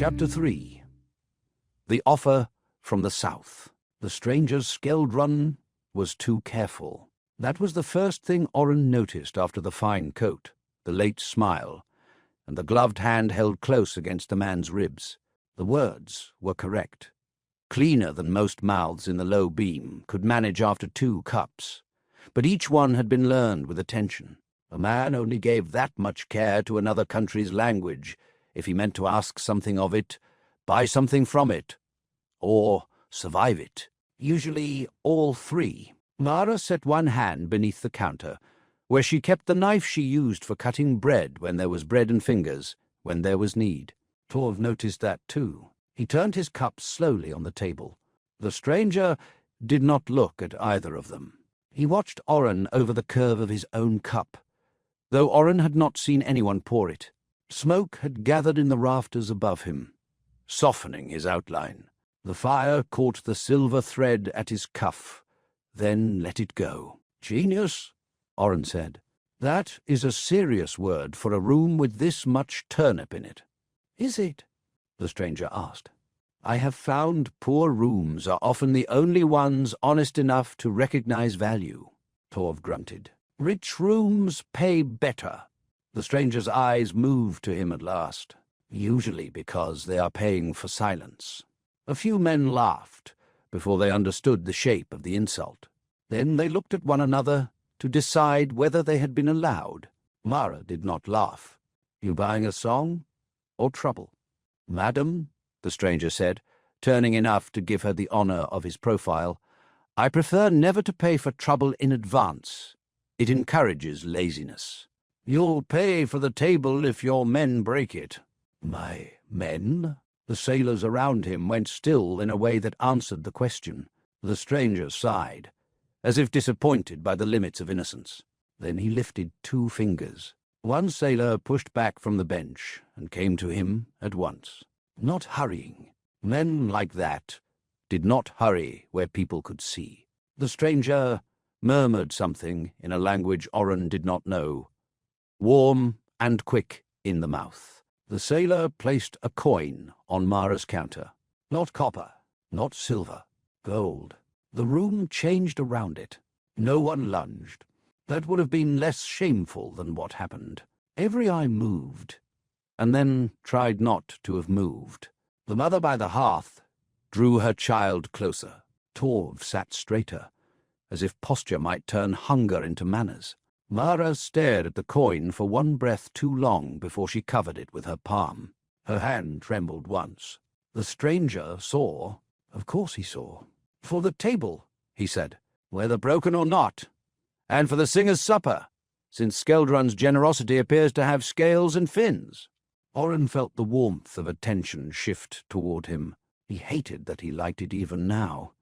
Chapter 3. The Offer from the South. The stranger's Skeldrun was too careful. That was the first thing Orren noticed after the fine coat, the late smile, and the gloved hand held close against the man's ribs. The words were correct. Cleaner than most mouths in the low beam could manage after 2 cups. But each one had been learned with attention. A man only gave that much care to another country's language if he meant to ask something of it, buy something from it, or survive it. Usually all 3. Mara set one hand beneath the counter, where she kept the knife she used for cutting bread when there was bread and fingers, when there was need. Torv noticed that too. He turned his cups slowly on the table. The stranger did not look at either of them. He watched Orren over the curve of his own cup, though Orren had not seen anyone pour it. Smoke had gathered in the rafters above him, softening his outline. The fire caught the silver thread at his cuff, then let it go. "Genius," Orren said. "That is a serious word for a room with this much turnip in it." "Is it?" the stranger asked. "I have found poor rooms are often the only ones honest enough to recognize value," Torv grunted. "Rich rooms pay better." The stranger's eyes moved to him at last, usually because they are paying for silence. A few men laughed before they understood the shape of the insult. Then they looked at one another to decide whether they had been allowed. Mara did not laugh. "You buying a song or trouble?" "Madam," the stranger said, turning enough to give her the honor of his profile, "I prefer never to pay for trouble in advance. It encourages laziness." "You'll pay for the table if your men break it." "My men?" The sailors around him went still in a way that answered the question. The stranger sighed, as if disappointed by the limits of innocence. Then he lifted 2 fingers. One sailor pushed back from the bench and came to him at once, not hurrying. Men like that did not hurry where people could see. The stranger murmured something in a language Orren did not know, warm and quick in the mouth. The sailor placed a coin on Mara's counter. Not copper, not silver, gold. The room changed around it. No one lunged. That would have been less shameful than what happened. Every eye moved, and then tried not to have moved. The mother by the hearth drew her child closer. Torv sat straighter, as if posture might turn hunger into manners. Mara stared at the coin for one breath too long before she covered it with her palm. Her hand trembled once. The stranger saw. Of course he saw. "For the table," he said, "whether broken or not, and for the singer's supper, since Skeldrun's generosity appears to have scales and fins." Orren felt the warmth of attention shift toward him. He hated that he liked it even now,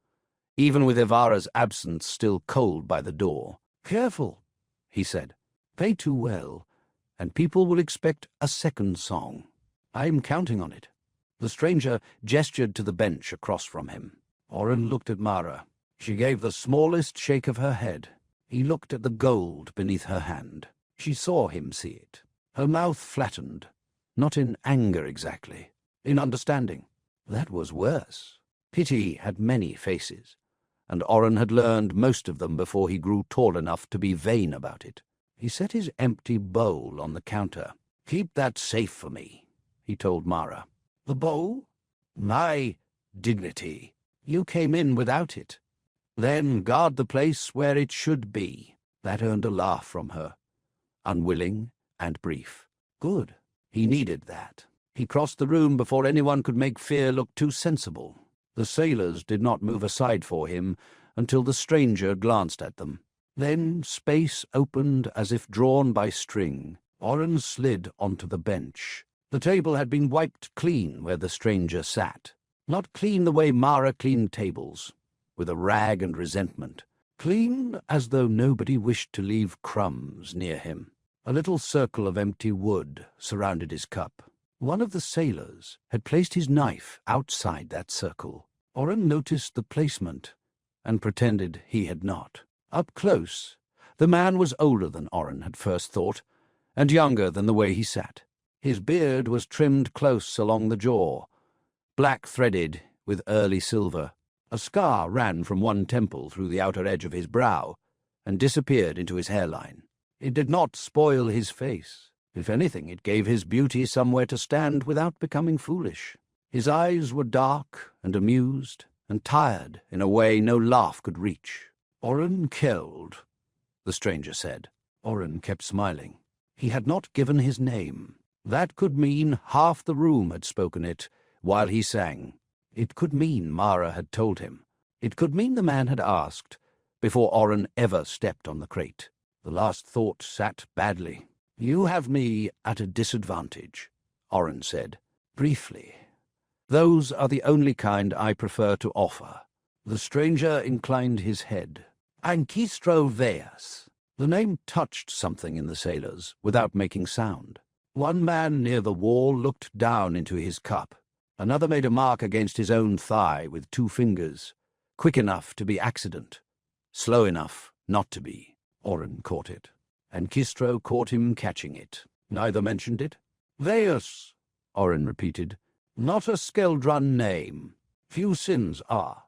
even with Ivara's absence still cold by the door. "Careful," he said. "Pay too well, and people will expect a second song. I'm counting on it." The stranger gestured to the bench across from him. Orren looked at Mara. She gave the smallest shake of her head. He looked at the gold beneath her hand. She saw him see it. Her mouth flattened, not in anger exactly, in understanding. That was worse. Pity had many faces, and Orren had learned most of them before he grew tall enough to be vain about it. He set his empty bowl on the counter. "Keep that safe for me," he told Mara. "The bowl?" "My dignity. You came in without it. Then guard the place where it should be." That earned a laugh from her, unwilling and brief. Good. He needed that. He crossed the room before anyone could make fear look too sensible. The sailors did not move aside for him until the stranger glanced at them. Then space opened as if drawn by string. Orren slid onto the bench. The table had been wiped clean where the stranger sat. Not clean the way Mara cleaned tables, with a rag and resentment. Clean as though nobody wished to leave crumbs near him. A little circle of empty wood surrounded his cup. One of the sailors had placed his knife outside that circle. Orren noticed the placement and pretended he had not. Up close, the man was older than Orren had first thought, and younger than the way he sat. His beard was trimmed close along the jaw, black-threaded with early silver. A scar ran from one temple through the outer edge of his brow and disappeared into his hairline. It did not spoil his face. If anything, it gave his beauty somewhere to stand without becoming foolish. His eyes were dark and amused and tired in a way no laugh could reach. "Orren killed," the stranger said. Orren kept smiling. He had not given his name. That could mean half the room had spoken it while he sang. It could mean Mara had told him. It could mean the man had asked before Orren ever stepped on the crate. The last thought sat badly. "You have me at a disadvantage," Orren said, briefly. "Those are the only kind I prefer to offer." The stranger inclined his head. "Ankistro Veyas." The name touched something in the sailors without making sound. One man near the wall looked down into his cup. Another made a mark against his own thigh with 2 fingers, quick enough to be accident, slow enough not to be. Orren caught it. Ankistro caught him catching it. Neither mentioned it. "Veyas," Orren repeated. "Not a Skeldrun name. Few sins are.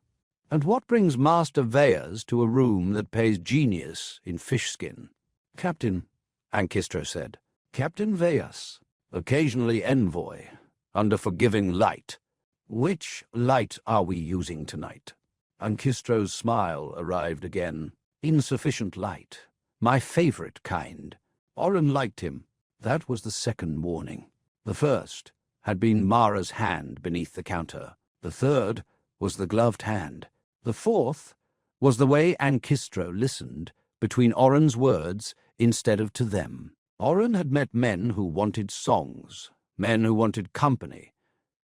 And what brings Master Veyas to a room that pays genius in fish-skin?" "Captain," Ankistro said. "Captain Veyas. Occasionally envoy, under forgiving light. Which light are we using tonight?" Ankistro's smile arrived again. "Insufficient light. My favorite kind." Orren liked him. That was the second warning. The first had been Mara's hand beneath the counter. The third was the gloved hand. The fourth was the way Ankistro listened between Orren's words instead of to them. Orren had met men who wanted songs, men who wanted company,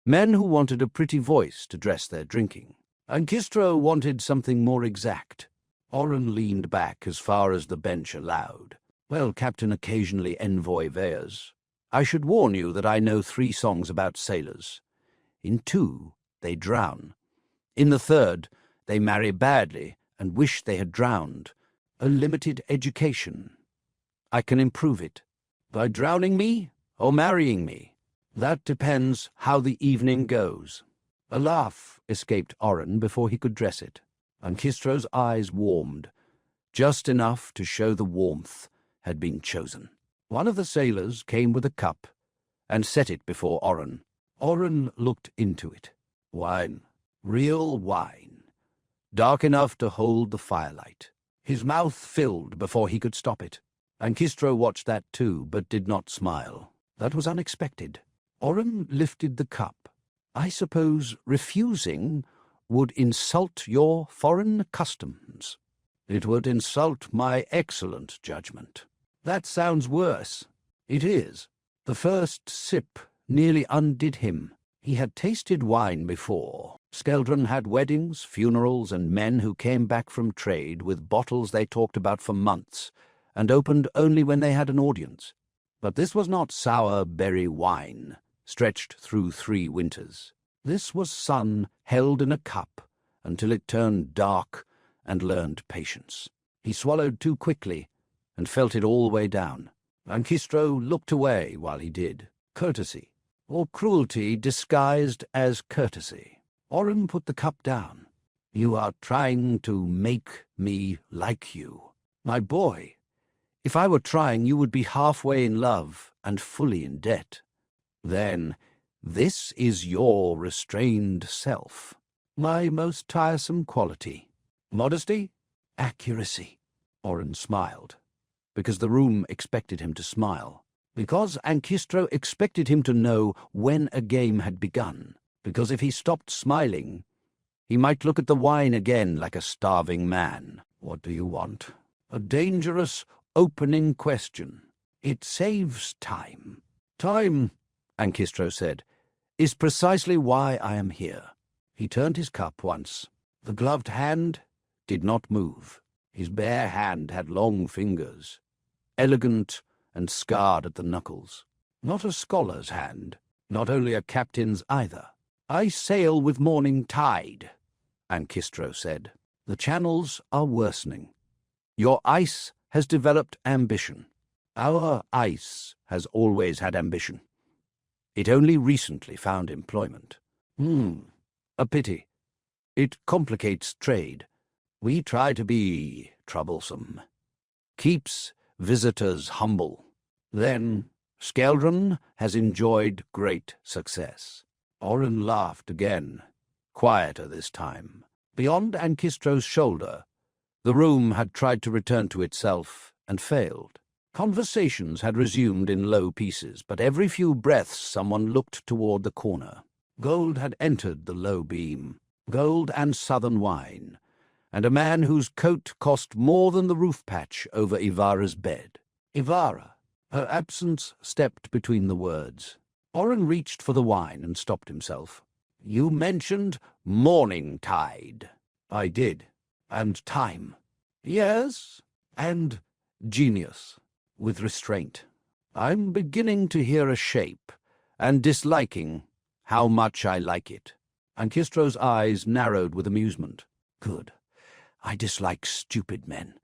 men who wanted a pretty voice to dress their drinking. Ankistro wanted something more exact. Orren leaned back as far as the bench allowed. "Well, Captain occasionally envoy Veyas. I should warn you that I know 3 songs about sailors. In 2, they drown. In the 3rd, they marry badly and wish they had drowned. A limited education. I can improve it. By drowning me or marrying me? That depends how the evening goes." A laugh escaped Orren before he could dress it. Ankistro's eyes warmed, just enough to show the warmth had been chosen. One of the sailors came with a cup and set it before Orren. Orren looked into it. Wine. Real wine. Dark enough to hold the firelight. His mouth filled before he could stop it. Ankistro watched that too, but did not smile. That was unexpected. Orren lifted the cup. "I suppose refusing would insult your foreign customs." "It would insult my excellent judgment." "That sounds worse." "It is." The first sip nearly undid him. He had tasted wine before. Skeldron had weddings, funerals, and men who came back from trade with bottles they talked about for months and opened only when they had an audience. But this was not sour berry wine, stretched through 3 winters. This was sun held in a cup until it turned dark and learned patience. He swallowed too quickly and felt it all the way down. Ankistro looked away while he did. Courtesy, or cruelty disguised as courtesy. Orren put the cup down. "You are trying to make me like you. My boy, if I were trying, you would be halfway in love and fully in debt. Then, this is your restrained self. My most tiresome quality. Modesty? Accuracy." Orren smiled, because the room expected him to smile, because Ankistro expected him to know when a game had begun, because if he stopped smiling, he might look at the wine again like a starving man. "What do you want?" A dangerous opening question. It saves time. "Time," Ankistro said, "is precisely why I am here." He turned his cup once. The gloved hand did not move. His bare hand had long fingers, elegant and scarred at the knuckles. Not a scholar's hand, not only a captain's either. "I sail with morning tide," Ankistro said. "The channels are worsening. Your ice has developed ambition. Our ice has always had ambition. It only recently found employment. A pity. It complicates trade. We try to be troublesome. Keeps visitors humble. Then Skeldron has enjoyed great success. Orren laughed again, quieter this time. Beyond Ankistro's shoulder, the room had tried to return to itself and failed. Conversations had resumed in low pieces, but every few breaths someone looked toward the corner. Gold had entered the low beam, gold and southern wine, and a man whose coat cost more than the roof patch over Ivara's bed. Ivara. Her absence stepped between the words. Orren reached for the wine and stopped himself. You mentioned morning tide. I did. And time. Yes. And genius. With restraint. I'm beginning to hear a shape, and disliking how much I like it. Ankistro's eyes narrowed with amusement. Good. I dislike stupid men,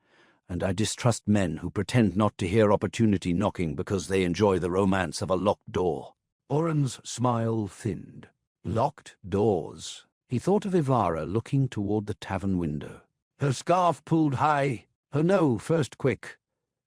and I distrust men who pretend not to hear opportunity knocking because they enjoy the romance of a locked door. Orren's smile thinned. Locked doors. He thought of Ivara looking toward the tavern window. Her scarf pulled high, her no first quick,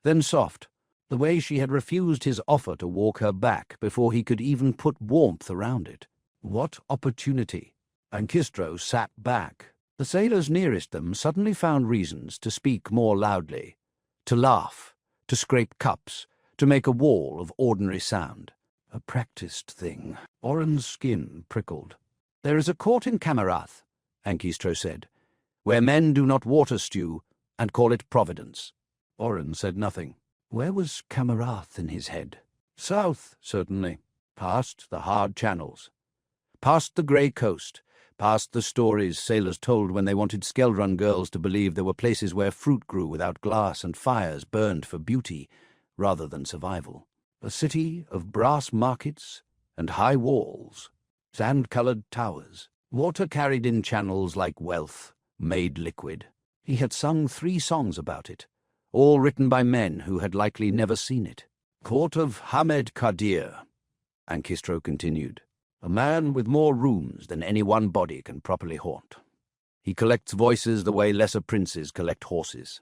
then soft, the way she had refused his offer to walk her back before he could even put warmth around it. What opportunity! Ankistro sat back. The sailors nearest them suddenly found reasons to speak more loudly, to laugh, to scrape cups, to make a wall of ordinary sound. A practiced thing. Orren's skin prickled. There is a court in Camarath, Ankistro said, where men do not water stew and call it Providence. Orren said nothing. Where was Camarath in his head? South, certainly. Past the hard channels. Past the grey coast. Past the stories sailors told when they wanted Skeldron girls to believe there were places where fruit grew without glass and fires burned for beauty rather than survival. A city of brass markets and high walls, sand-coloured towers, water carried in channels like wealth, made liquid. He had sung 3 songs about it, all written by men who had likely never seen it. Court of Hamed Kadir, Ankistro continued. A man with more rooms than any one body can properly haunt. He collects voices the way lesser princes collect horses.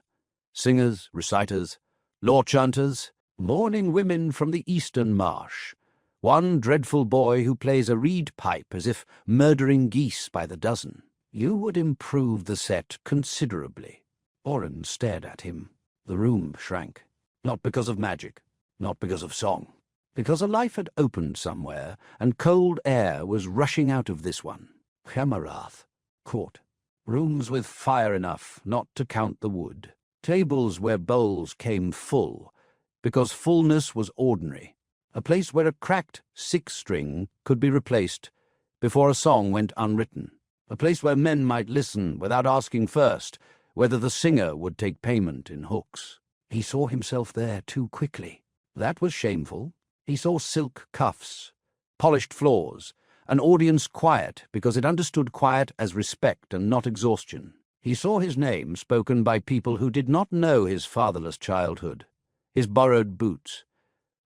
Singers, reciters, law chanters, mourning women from the eastern marsh. One dreadful boy who plays a reed pipe as if murdering geese by the dozen. You would improve the set considerably. Orren stared at him. The room shrank. Not because of magic, not because of song. Because a life had opened somewhere, and cold air was rushing out of this one. Camarath. Court. Rooms with fire enough not to count the wood. Tables where bowls came full, because fullness was ordinary. A place where a cracked 6-string could be replaced before a song went unwritten. A place where men might listen without asking first whether the singer would take payment in hooks. He saw himself there too quickly. That was shameful. He saw silk cuffs, polished floors, an audience quiet because it understood quiet as respect and not exhaustion. He saw his name spoken by people who did not know his fatherless childhood, his borrowed boots,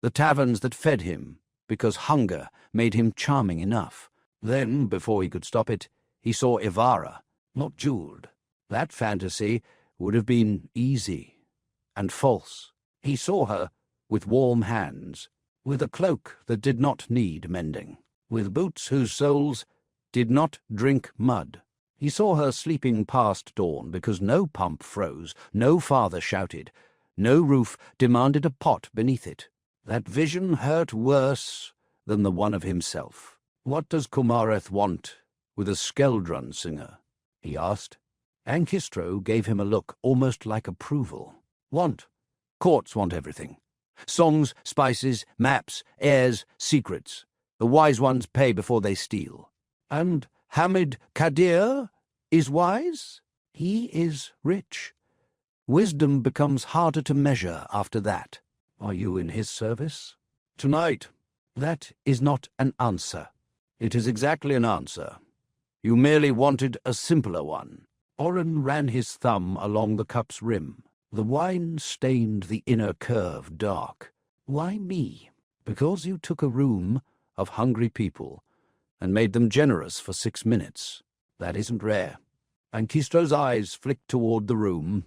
the taverns that fed him because hunger made him charming enough. Then, before he could stop it, he saw Ivara, not jeweled. That fantasy would have been easy and false. He saw her with warm hands, with a cloak that did not need mending, with boots whose soles did not drink mud. He saw her sleeping past dawn because no pump froze, no father shouted, no roof demanded a pot beneath it. That vision hurt worse than the one of himself. What does Kumareth want with a Skeldron singer? He asked. Ankistro gave him a look almost like approval. Want? Courts want everything. Songs, spices, maps, heirs, secrets. The wise ones pay before they steal. And Hamid Kadir is wise? He is rich. Wisdom becomes harder to measure after that. Are you in his service? Tonight. That is not an answer. It is exactly an answer. You merely wanted a simpler one. Orren ran his thumb along the cup's rim. The wine stained the inner curve dark. Why me? Because you took a room of hungry people and made them generous for 6 minutes. That isn't rare. Ankistro's eyes flicked toward the room,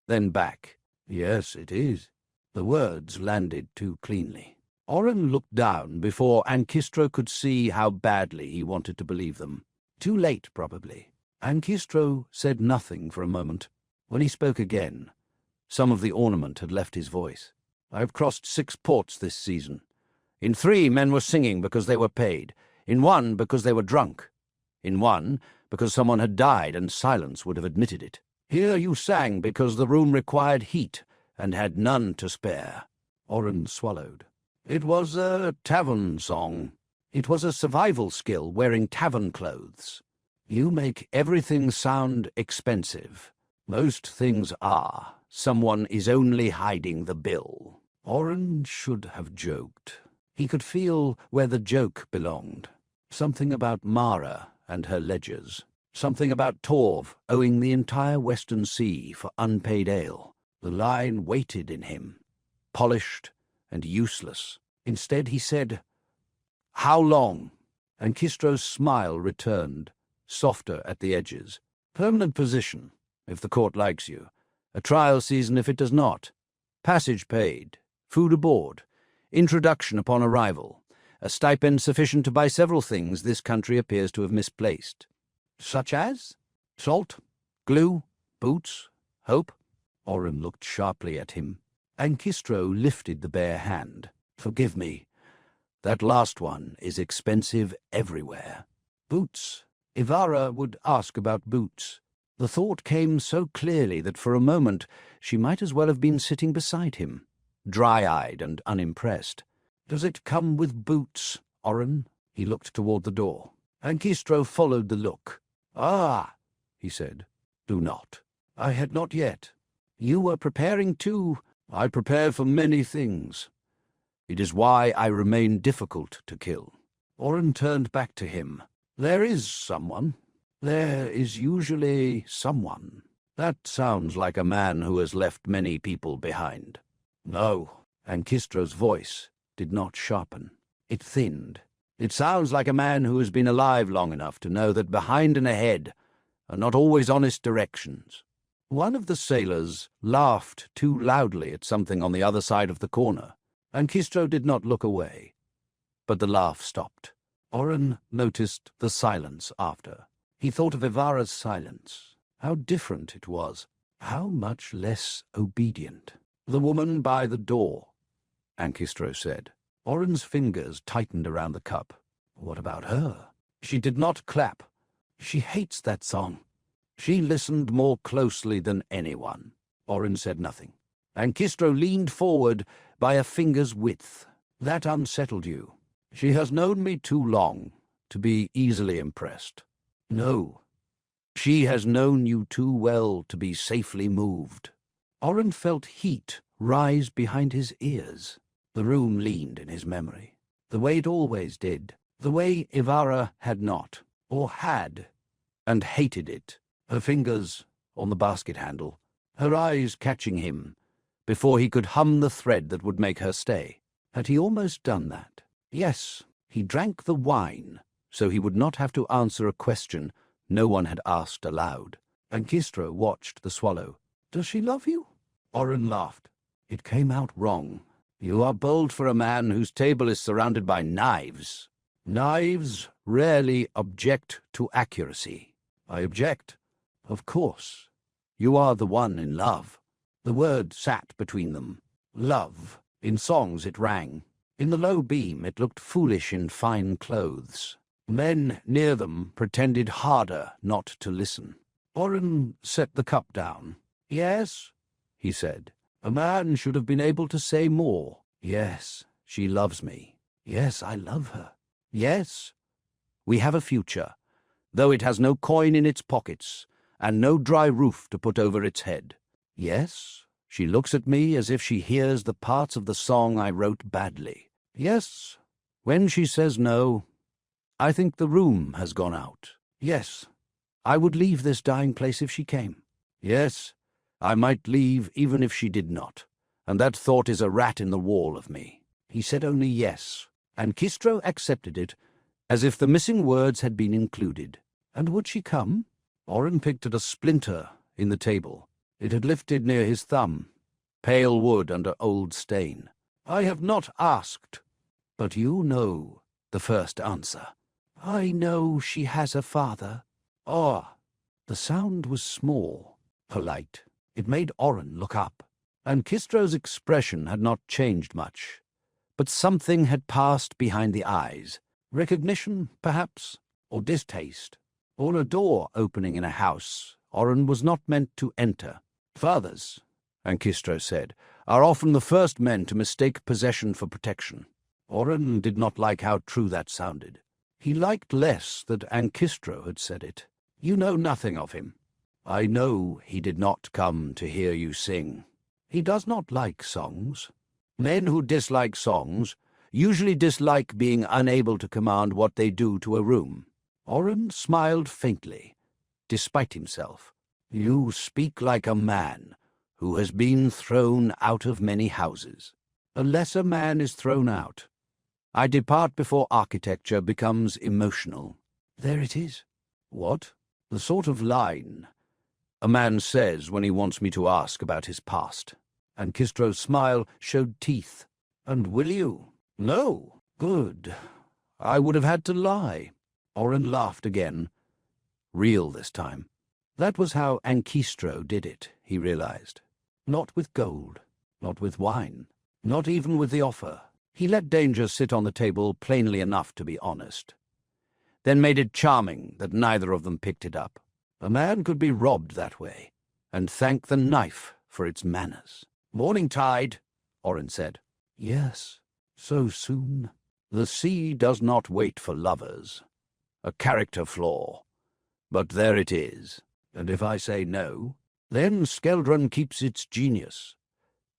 then back. Yes, it is. The words landed too cleanly. Orren looked down before Ankistro could see how badly he wanted to believe them. Too late, probably. Ankistro said nothing for a moment. When he spoke again, some of the ornament had left his voice. I've crossed 6 ports this season. In 3, men were singing because they were paid. In 1, because they were drunk. In 1, because someone had died and silence would have admitted it. Here you sang because the room required heat and had none to spare. Orren swallowed. It was a tavern song. It was a survival skill wearing tavern clothes. You make everything sound expensive. Most things are. Someone is only hiding the bill. Orren should have joked. He could feel where the joke belonged. Something about Mara and her ledgers. Something about Torv owing the entire Western Sea for unpaid ale. The line waited in him, polished and useless. Instead he said, "How long?" Ankistro's smile returned, softer at the edges. "Permanent position, if the court likes you. A trial season if it does not. Passage paid. Food aboard. Introduction upon arrival. A stipend sufficient to buy several things this country appears to have misplaced." "Such as? Salt? Glue? Boots? Hope?" Orren looked sharply at him. Ankistro lifted the bare hand. "Forgive me. That last one is expensive everywhere. Boots. Ivara would ask about boots." The thought came so clearly that for a moment she might as well have been sitting beside him, dry-eyed and unimpressed. "Does it come with boots, Orren?" He looked toward the door. Ankistro followed the look. "Ah," he said. "Do not. I had not yet. You were preparing too." "I prepare for many things. It is why I remain difficult to kill." Orren turned back to him. "There is someone. There is usually someone. That sounds like a man who has left many people behind." "No." Ankistro's voice did not sharpen. It thinned. "It sounds like a man who has been alive long enough to know that behind and ahead are not always honest directions." One of the sailors laughed too loudly at something on the other side of the corner. Ankistro did not look away, but the laugh stopped. Orren noticed the silence after. He thought of Ivara's silence. How different it was. How much less obedient. "The woman by the door," Ankistro said. Orren's fingers tightened around the cup. "What about her?" "She did not clap. She hates that song." "She listened more closely than anyone." Orren said nothing. Ankistro leaned forward by a finger's width. "That unsettled you." "She has known me too long to be easily impressed." "No. She has known you too well to be safely moved." Orren felt heat rise behind his ears. The room leaned in his memory, the way it always did, the way Ivara had not, or had, and hated it, her fingers on the basket handle, her eyes catching him, before he could hum the thread that would make her stay. Had he almost done that? Yes, he drank the wine, so he would not have to answer a question no one had asked aloud. Ankistro watched the swallow. "Does she love you?" Orren laughed. "It came out wrong. You are bold for a man whose table is surrounded by knives." "Knives rarely object to accuracy." "I object." "Of course. You are the one in love." The word sat between them. Love. In songs it rang. In the low beam it looked foolish in fine clothes. Men near them pretended harder not to listen. Orren set the cup down. "Yes," he said. "A man should have been able to say more. Yes, she loves me. Yes, I love her. Yes, we have a future, though it has no coin in its pockets and no dry roof to put over its head. Yes, she looks at me as if she hears the parts of the song I wrote badly. Yes, when she says no, I think the room has gone out. Yes, I would leave this dying place if she came. Yes, I might leave even if she did not, and that thought is a rat in the wall of me." He said only yes, and Ankistro accepted it as if the missing words had been included. And would she come? Orren picked at a splinter in the table. It had lifted near his thumb, pale wood under old stain. "I have not asked." "But you know the first answer." "I know she has a father." "Ah." The sound was small, polite. It made Orren look up. Ankistro's expression had not changed much, but something had passed behind the eyes. Recognition, perhaps, or distaste, or a door opening in a house Orren was not meant to enter. "Fathers," Ankistro said, "are often the first men to mistake possession for protection." Orren did not like how true that sounded. He liked less that Ankistro had said it. "You know nothing of him." "I know he did not come to hear you sing." "He does not like songs." "Men who dislike songs usually dislike being unable to command what they do to a room." Orren smiled faintly, despite himself. "You speak like a man who has been thrown out of many houses. A lesser man is thrown out. I depart before architecture becomes emotional." "There it is." "What?" "The sort of line a man says when he wants me to ask about his past." Ankistro's smile showed teeth. "And will you?" "No." "Good. I would have had to lie." Orren laughed again, real this time. That was how Ankistro did it, he realized. Not with gold, not with wine, not even with the offer. He let danger sit on the table plainly enough to be honest, then made it charming that neither of them picked it up. A man could be robbed that way, and thank the knife for its manners. "Morning tide," Orren said. "Yes, so soon." "The sea does not wait for lovers. A character flaw. But there it is. And if I say no, then Skeldron keeps its genius.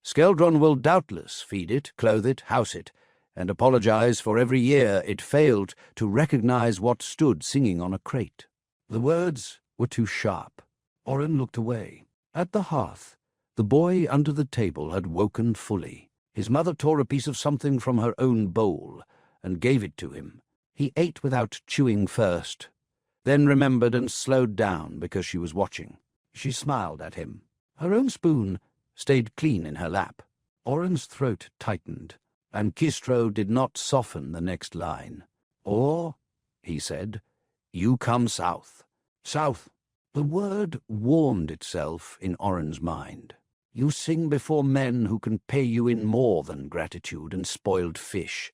Skeldron will doubtless feed it, clothe it, house it, and apologize for every year it failed to recognize what stood singing on a crate." The words were too sharp. Orren looked away. At the hearth, the boy under the table had woken fully. His mother tore a piece of something from her own bowl and gave it to him. He ate without chewing first, then remembered and slowed down because she was watching. She smiled at him. Her own spoon stayed clean in her lap. Orren's throat tightened. Ankistro did not soften the next line. "Or," he said, "you come south." South. The word warmed itself in Orren's mind. You sing before men who can pay you in more than gratitude and spoiled fish.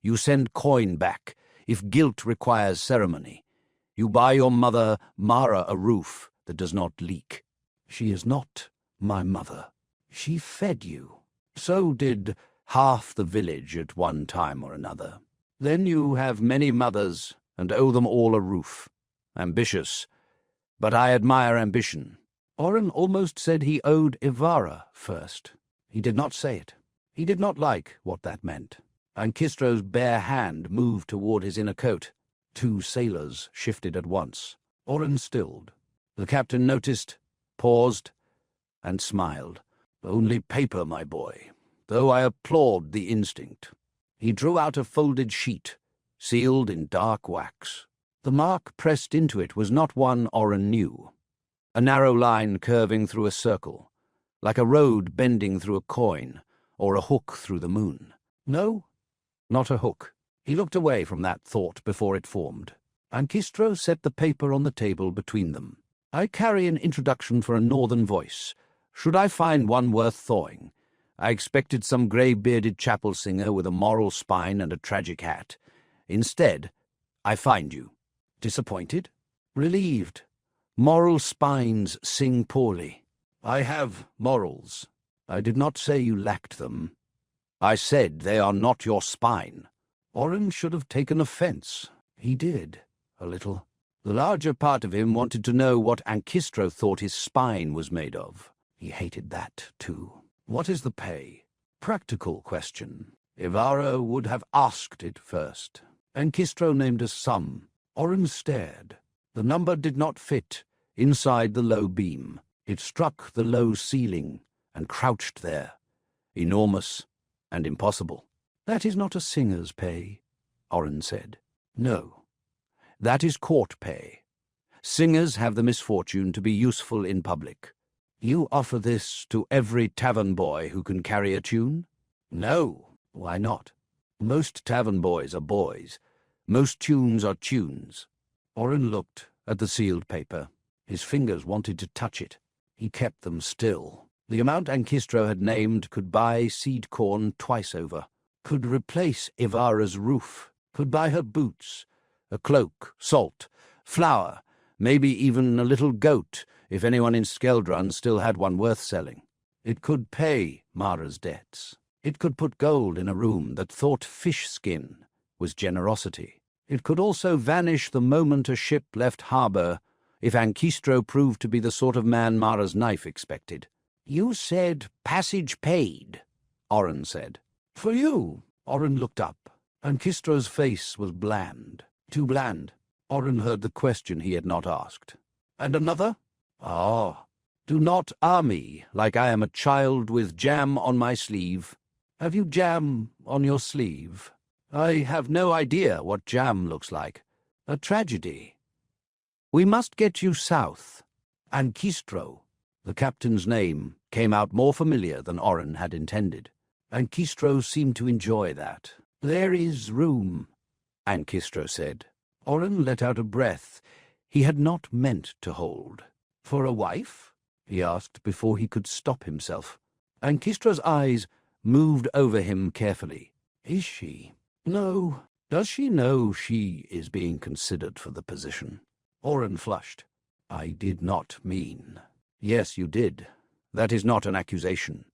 You send coin back if guilt requires ceremony. You buy your mother, Mara, a roof that does not leak. She is not my mother. She fed you. So did half the village at one time or another. Then you have many mothers and owe them all a roof. Ambitious, but I admire ambition." Orren almost said he owed Ivara first. He did not say it. He did not like what that meant. Ankistro's bare hand moved toward his inner coat. Two sailors shifted at once. Orren stilled. The captain noticed, paused, and smiled. "Only paper, my boy, though I applaud the instinct." He drew out a folded sheet, sealed in dark wax. The mark pressed into it was not one Orren knew. A narrow line curving through a circle, like a road bending through a coin, or a hook through the moon. No, not a hook. He looked away from that thought before it formed. Ankistro set the paper on the table between them. "I carry an introduction for a northern voice. Should I find one worth thawing? I expected some grey-bearded chapel singer with a moral spine and a tragic hat. Instead, I find you. Disappointed? Relieved. Moral spines sing poorly. I have morals. I did not say you lacked them. I said they are not your spine." Orren should have taken offense. He did, a little. The larger part of him wanted to know what Ankistro thought his spine was made of. He hated that, too. "What is the pay?" Practical question. Ivara would have asked it first. Ankistro named a sum. Orren stared. The number did not fit inside the low beam. It struck the low ceiling and crouched there, enormous and impossible. "That is not a singer's pay," Orren said. No, that is court pay. Singers have the misfortune to be useful in public. You offer this to every tavern boy who can carry a tune? No, why not? Most tavern boys are boys. Most tunes are tunes. Orren looked at the sealed paper. His fingers wanted to touch it. He kept them still. The amount Ankistro had named could buy seed corn twice over, could replace Ivara's roof, could buy her boots, a cloak, salt, flour, maybe even a little goat, if anyone in Skeldrun still had one worth selling. It could pay Mara's debts. It could put gold in a room that thought fish skin was generosity. It could also vanish the moment a ship left harbour if Ankistro proved to be the sort of man Mara's knife expected. "You said passage paid," Orren said. "For you." Orren looked up. Ankistro's face was bland. Too bland. Orren heard the question he had not asked. "And another?" "Ah, do not me like I am a child with jam on my sleeve. Have you jam on your sleeve? I have no idea what jam looks like. A tragedy. We must get you south. Ankistro." The captain's name came out more familiar than Orren had intended. Ankistro seemed to enjoy that. "There is room," Ankistro said. Orren let out a breath he had not meant to hold. "For a wife?" he asked before he could stop himself. Ankistro's eyes moved over him carefully. "Is she? No. Does she know she is being considered for the position?" Orren flushed. "I did not mean." "Yes, you did. That is not an accusation.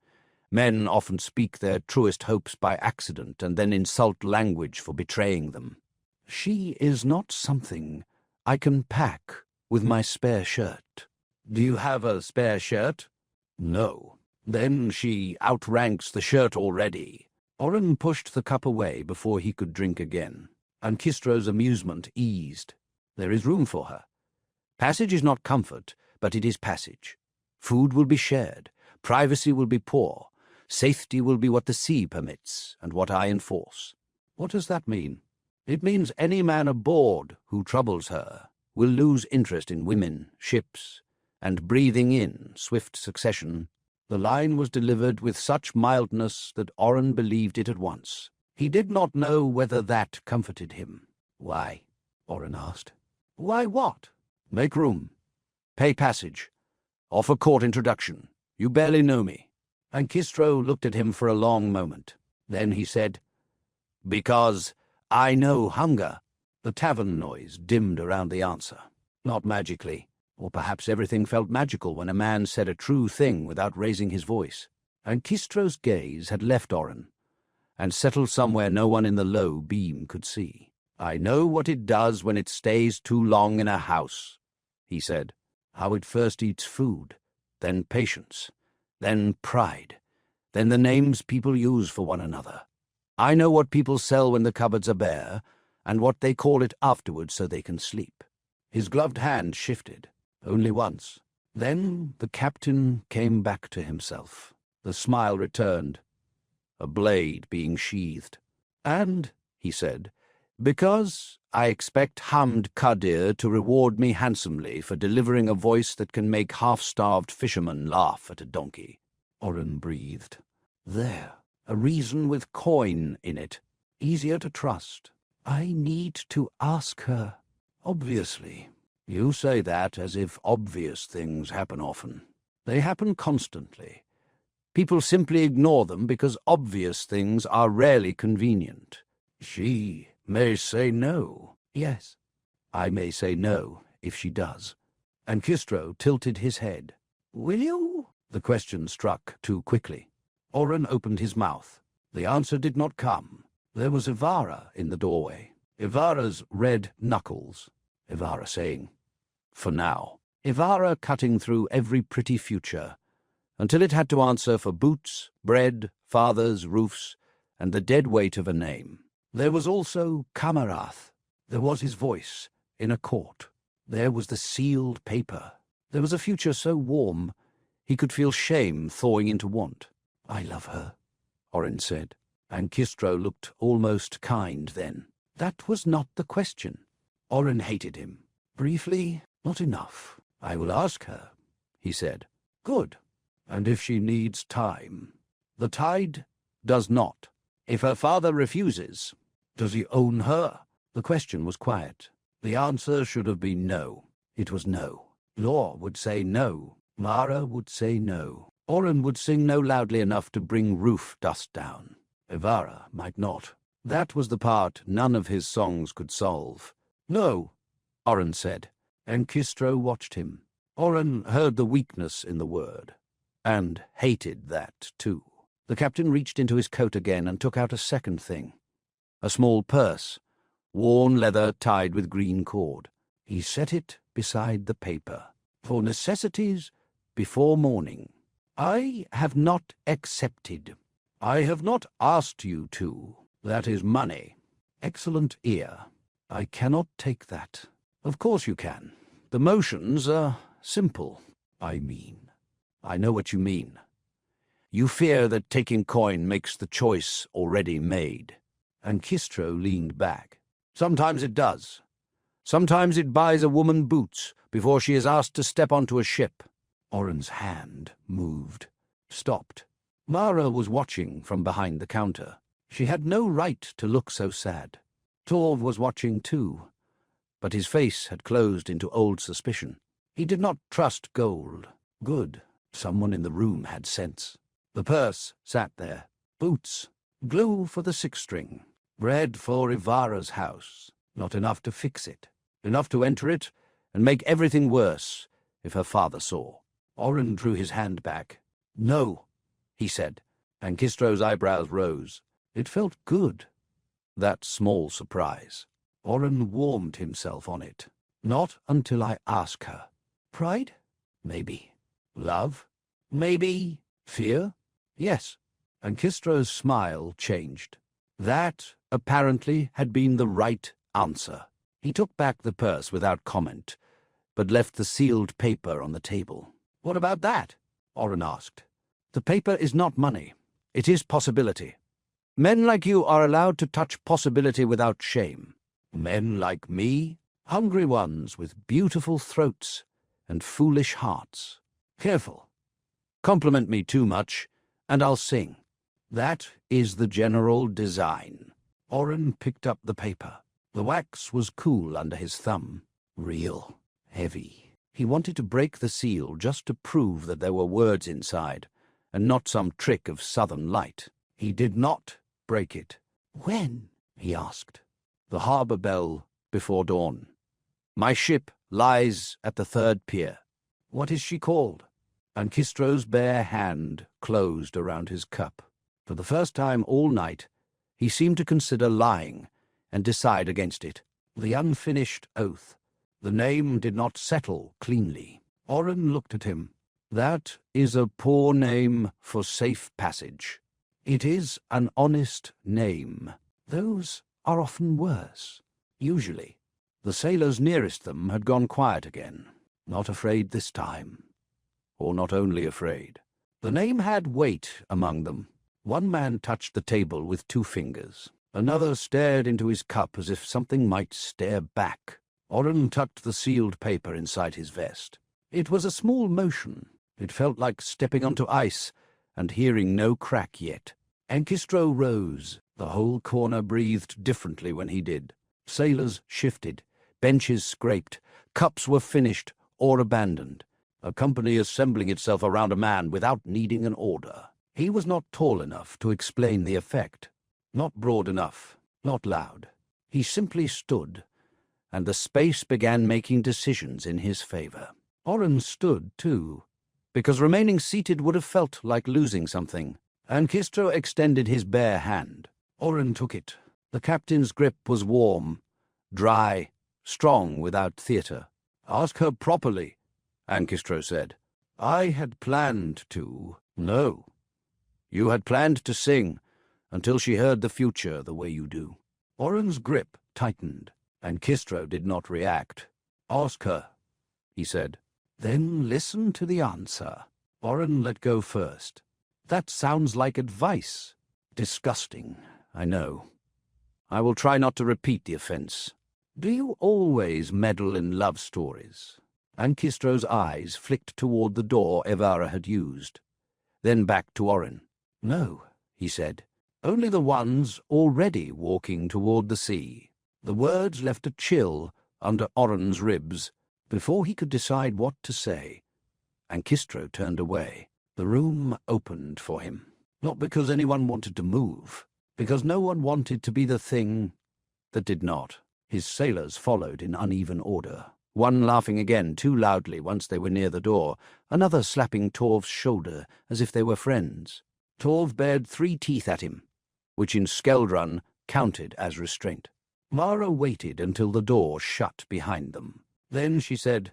Men often speak their truest hopes by accident and then insult language for betraying them. She is not something I can pack with my spare shirt." "Do you have a spare shirt?" "No." "Then she outranks the shirt already." Orren pushed the cup away before he could drink again. Ankistro's amusement eased. "There is room for her. Passage is not comfort, but it is passage. Food will be shared. Privacy will be poor. Safety will be what the sea permits and what I enforce." "What does that mean?" "It means any man aboard who troubles her will lose interest in women, ships, and breathing in swift succession." The line was delivered with such mildness that Orren believed it at once. He did not know whether that comforted him. "Why?" Orren asked. "Why what?" "Make room. Pay passage. Offer court introduction. You barely know me." Ankistro looked at him for a long moment. Then he said, "Because I know hunger." The tavern noise dimmed around the answer. Not magically. Or perhaps everything felt magical when a man said a true thing without raising his voice. Ankistro's gaze had left Orren and settled somewhere no one in the low beam could see. "I know what it does when it stays too long in a house," he said. "How it first eats food, then patience, then pride, then the names people use for one another. I know what people sell when the cupboards are bare, and what they call it afterwards so they can sleep." His gloved hand shifted. Only once. Then the captain came back to himself. The smile returned, a blade being sheathed. "And," he said, "because I expect Hamd Kadir to reward me handsomely for delivering a voice that can make half-starved fishermen laugh at a donkey." Orren breathed. There, a reason with coin in it, easier to trust. "I need to ask her." "Obviously." "You say that as if obvious things happen often. They happen constantly. People simply ignore them because obvious things are rarely convenient." "She may say no." "Yes." "I may say no if she does." Ankistro tilted his head. "Will you?" The question struck too quickly. Orren opened his mouth. The answer did not come. There was Ivara in the doorway. Ivara's red knuckles. Ivara saying, "For now." Ivara cutting through every pretty future, until it had to answer for boots, bread, fathers, roofs, and the dead weight of a name. There was also Kamarath. There was his voice in a court. There was the sealed paper. There was a future so warm he could feel shame thawing into want. "I love her," Orren said. Ankistro looked almost kind then. That was not the question. Orren hated him. Briefly, not enough. I will ask her, he said. Good. And if she needs time? The tide does not. If her father refuses, does he own her? The question was quiet. The answer should have been no. It was no. Law would say no. Mara would say no. Orren would sing no loudly enough to bring roof dust down. Ivara might not. That was the part none of his songs could solve. No, Orren said. Ankistro watched him. Orren heard the weakness in the word, and hated that too. The captain reached into his coat again and took out a second thing. A small purse, worn leather tied with green cord. He set it beside the paper. For necessities before morning. I have not accepted. I have not asked you to. That is money. Excellent ear. I cannot take that. Of course you can. The motions are simple. I know what you mean. You fear that taking coin makes the choice already made. Ankistro leaned back. Sometimes it does. Sometimes it buys a woman boots before she is asked to step onto a ship. Orren's hand moved, stopped. Mara was watching from behind the counter. She had no right to look so sad. Torv was watching too, but his face had closed into old suspicion. He did not trust gold. Good. Someone in the room had sense. The purse sat there. Boots. Glue for the six-string. Bread for Ivara's house. Not enough to fix it. Enough to enter it and make everything worse if her father saw. Orren drew his hand back. No, he said. Ankistro's eyebrows rose. It felt good, that small surprise. Orren warmed himself on it. Not until I ask her. Pride? Maybe. Love? Maybe. Fear? Yes. Ankistro's smile changed. That, apparently, had been the right answer. He took back the purse without comment, but left the sealed paper on the table. What about that? Orren asked. The paper is not money. It is possibility. Men like you are allowed to touch possibility without shame. Men like me? Hungry ones with beautiful throats and foolish hearts. Careful. Compliment me too much, and I'll sing. That is the general design. Orren picked up the paper. The wax was cool under his thumb. Real. Heavy. He wanted to break the seal just to prove that there were words inside, and not some trick of southern light. He did not break it. When? He asked. The harbour bell before dawn. My ship lies at the third pier. What is she called? Ankistro's bare hand closed around his cup. For the first time all night, he seemed to consider lying and decide against it. The unfinished oath. The name did not settle cleanly. Orren looked at him. That is a poor name for safe passage. It is an honest name. Those are often worse. Usually. The sailors nearest them had gone quiet again. Not afraid this time. Or not only afraid. The name had weight among them. One man touched the table with 2 fingers. Another stared into his cup as if something might stare back. Orren tucked the sealed paper inside his vest. It was a small motion. It felt like stepping onto ice and hearing no crack yet. Ankistro rose. The whole corner breathed differently when he did. Sailors shifted. Benches scraped. Cups were finished or abandoned. A company assembling itself around a man without needing an order. He was not tall enough to explain the effect. Not broad enough. Not loud. He simply stood, and the space began making decisions in his favor. Orren stood, too, because remaining seated would have felt like losing something. Ankistro extended his bare hand. Orren took it. The captain's grip was warm, dry, strong without theatre. Ask her properly, Ankistro said. I had planned to. No. You had planned to sing until she heard the future the way you do. Orren's grip tightened. Ankistro did not react. Ask her, he said. Then listen to the answer. Orren let go first. That sounds like advice. Disgusting, I know. I will try not to repeat the offence. Do you always meddle in love stories? Ankistro's eyes flicked toward the door Evara had used, then back to Orren. No, he said. Only the ones already walking toward the sea. The words left a chill under Orren's ribs before he could decide what to say. Ankistro turned away. The room opened for him, not because anyone wanted to move, because no one wanted to be the thing that did not. His sailors followed in uneven order, one laughing again too loudly once they were near the door, another slapping Torv's shoulder as if they were friends. Torv bared 3 teeth at him, which in Skeldrun counted as restraint. Mara waited until the door shut behind them. Then she said,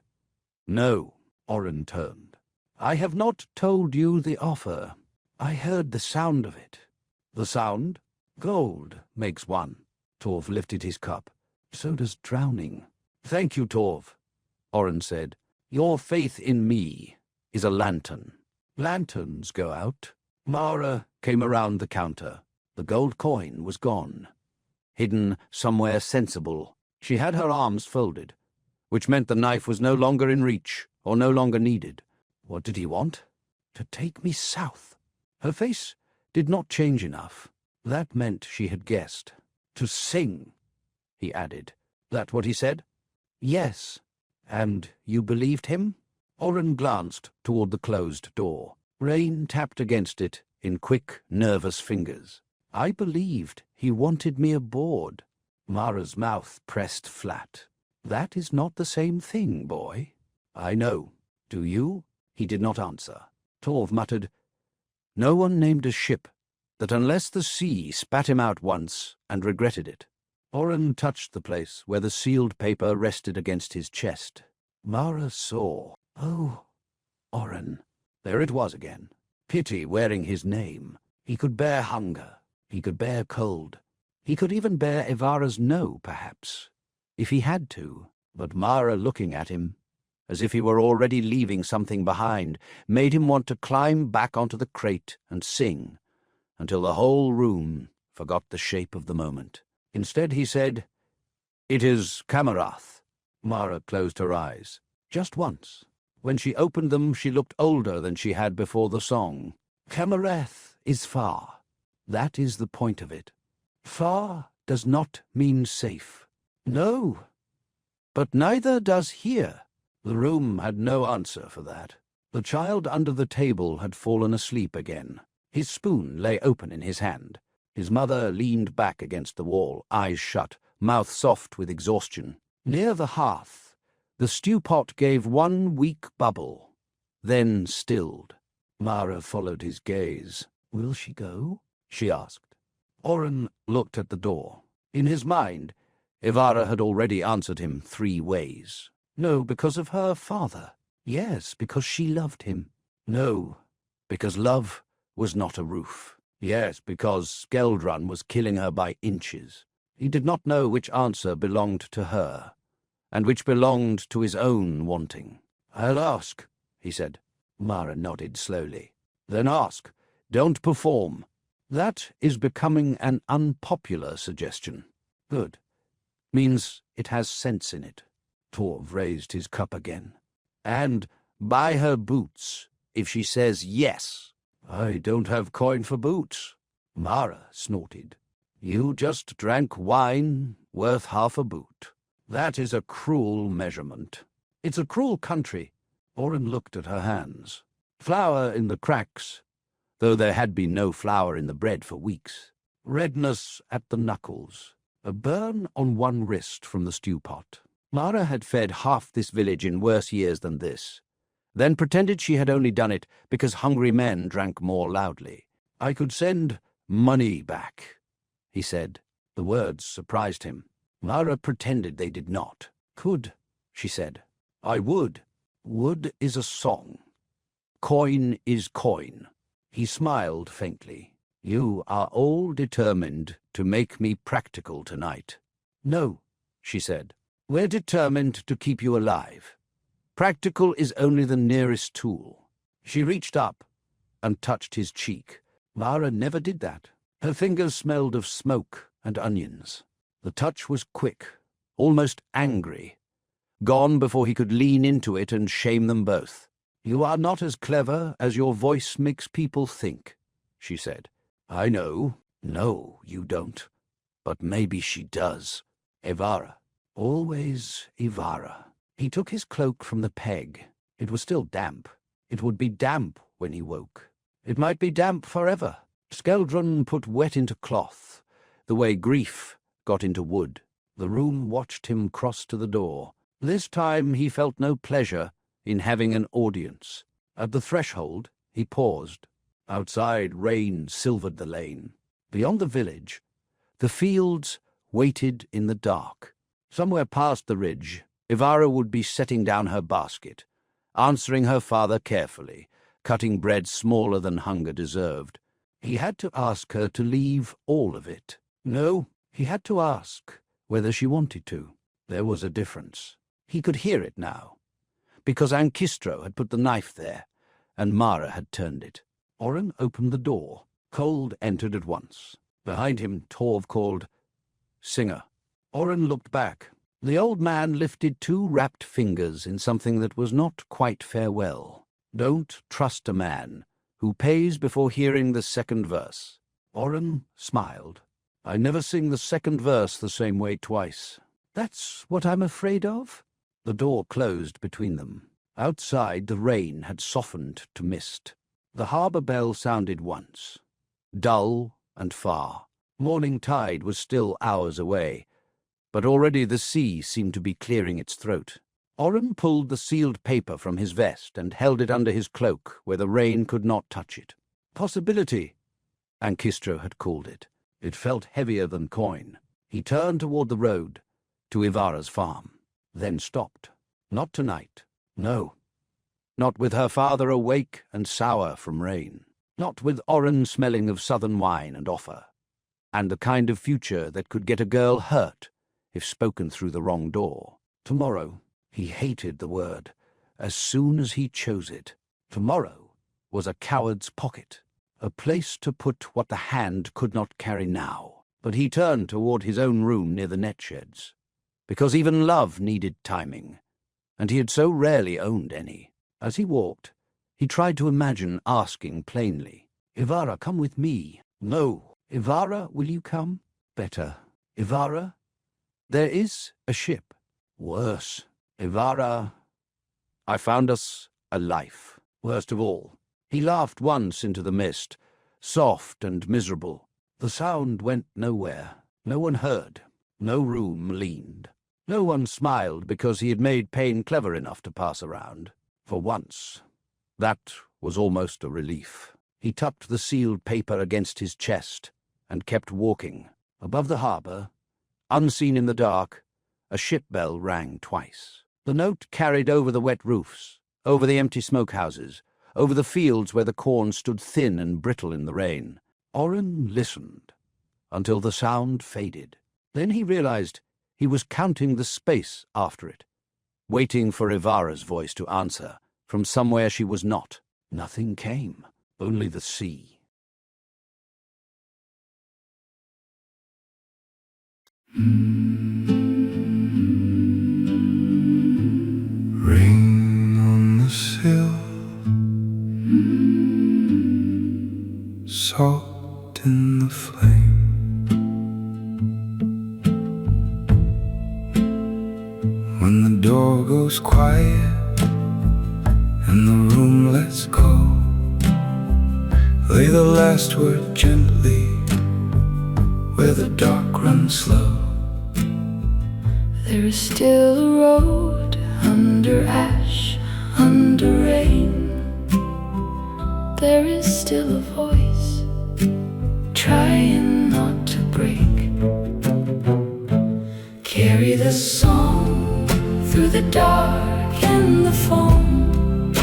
"No." Orren turned. "I have not told you the offer. I heard the sound of it." "The sound? Gold makes one." Torv lifted his cup. "So does drowning." "Thank you, Torv," Orren said. "Your faith in me is a lantern." "Lanterns go out." Mara came around the counter. The gold coin was gone, hidden somewhere sensible. She had her arms folded, which meant the knife was no longer in reach or no longer needed. What did he want? To take me south. Her face did not change enough. That meant she had guessed. "To sing," he added. "That what he said?" "Yes." "And you believed him?" Orren glanced toward the closed door. Rain tapped against it in quick, nervous fingers. "I believed he wanted me aboard." Mara's mouth pressed flat. "That is not the same thing, boy." "I know. Do you?" He did not answer. Torv muttered, "No one named a ship that unless the sea spat him out once and regretted it." Orren touched the place where the sealed paper rested against his chest. Mara saw. Oh, Orren. There it was again. Pity wearing his name. He could bear hunger. He could bear cold. He could even bear Evara's no, perhaps, if he had to. But Mara looking at him, as if he were already leaving something behind, made him want to climb back onto the crate and sing, until the whole room forgot the shape of the moment. Instead he said, "It is Camarath." Mara closed her eyes. Just once. When she opened them, she looked older than she had before the song. Camarath is far. That is the point of it. Far does not mean safe. No, but neither does here. The room had no answer for that. The child under the table had fallen asleep again. His spoon lay open in his hand. His mother leaned back against the wall, eyes shut, mouth soft with exhaustion. Near the hearth, the stew pot gave one weak bubble, then stilled. Mara followed his gaze. "Will she go?" she asked. Orren looked at the door. In his mind, Evara had already answered him 3 ways. No, because of her father. Yes, because she loved him. No, because love was not a roof. Yes, because Skeldrun was killing her by inches. He did not know which answer belonged to her, and which belonged to his own wanting. "I'll ask," he said. Mara nodded slowly. "Then ask. Don't perform." "That is becoming an unpopular suggestion." "Good. Means it has sense in it." Torv raised his cup again. "And buy her boots, if she says yes." "I don't have coin for boots." Mara snorted. "You just drank wine worth half a boot. That is a cruel measurement." "It's a cruel country." Orren looked at her hands. Flour in the cracks, though there had been no flour in the bread for weeks. Redness at the knuckles. A burn on one wrist from the stew pot. Mara had fed half this village in worse years than this, then pretended she had only done it because hungry men drank more loudly. "I could send money back," he said. The words surprised him. Mara pretended they did not. "Could," she said. "I would. Wood is a song. Coin is coin." He smiled faintly. "You are all determined to make me practical tonight." "No," she said. "We're determined to keep you alive. Practical is only the nearest tool." She reached up and touched his cheek. Mara never did that. Her fingers smelled of smoke and onions. The touch was quick, almost angry, gone before he could lean into it and shame them both. "You are not as clever as your voice makes people think," she said. "I know. No, you don't. But maybe she does. Ivara. Always Ivara." He took his cloak from the peg. It was still damp. It would be damp when he woke. It might be damp forever. Skeldron put wet into cloth, the way grief got into wood. The room watched him cross to the door. This time he felt no pleasure in having an audience. At the threshold he paused. Outside rain silvered the lane. Beyond the village, the fields waited in the dark. Somewhere past the ridge, Ivara would be setting down her basket, answering her father carefully, cutting bread smaller than hunger deserved. He had to ask her to leave all of it. No, he had to ask whether she wanted to. There was a difference. He could hear it now, because Ankistro had put the knife there, and Mara had turned it. Orren opened the door. Cold entered at once. Behind him, Torv called, "Singer." Orren looked back. The old man lifted two wrapped fingers in something that was not quite farewell. "Don't trust a man who pays before hearing the second verse." Orren smiled. "I never sing the second verse the same way twice." "That's what I'm afraid of." The door closed between them. Outside, the rain had softened to mist. The harbour bell sounded once, dull and far. Morning tide was still hours away, but already the sea seemed to be clearing its throat. Orren pulled the sealed paper from his vest and held it under his cloak where the rain could not touch it. "Possibility," Ankistro had called it. It felt heavier than coin. He turned toward the road, to Ivara's farm, then stopped. Not tonight. No. Not with her father awake and sour from rain. Not with Orren smelling of southern wine and offer, and the kind of future that could get a girl hurt if spoken through the wrong door. Tomorrow. He hated the word as soon as he chose it. Tomorrow was a coward's pocket, a place to put what the hand could not carry now. But he turned toward his own room near the net sheds, because even love needed timing, and he had so rarely owned any. As he walked, he tried to imagine asking plainly, "Ivara, come with me." No. "Ivara, will you come?" Better. "Ivara, there is a ship." Worse. "Ivara, I found us a life." Worst of all, he laughed once into the mist, soft and miserable. The sound went nowhere. No one heard. No room leaned. No one smiled because he had made pain clever enough to pass around. For once, that was almost a relief. He tucked the sealed paper against his chest and kept walking. Above the harbour, unseen in the dark, a ship bell rang twice. The note carried over the wet roofs, over the empty smokehouses, over the fields where the corn stood thin and brittle in the rain. Orren listened until the sound faded. Then he realized he was counting the space after it, waiting for Ivara's voice to answer from somewhere she was not. Nothing came, only the sea. Rain on the sill, salt in the flame. When the door goes quiet and the room lets go, lay the last word gently where the dark runs slow. There is still a road under ash, under rain. There is still a voice trying not to break. Carry the song through the dark and the foam.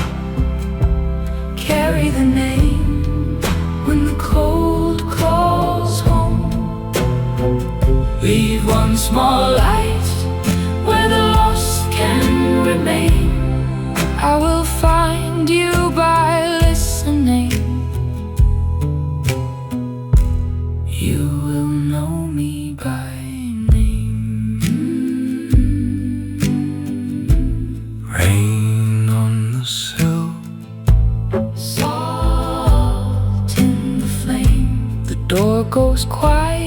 Carry the name when the cold calls home. Leave one small light where the lost can remain. I will find you by listening. You will know me by name. goes quiet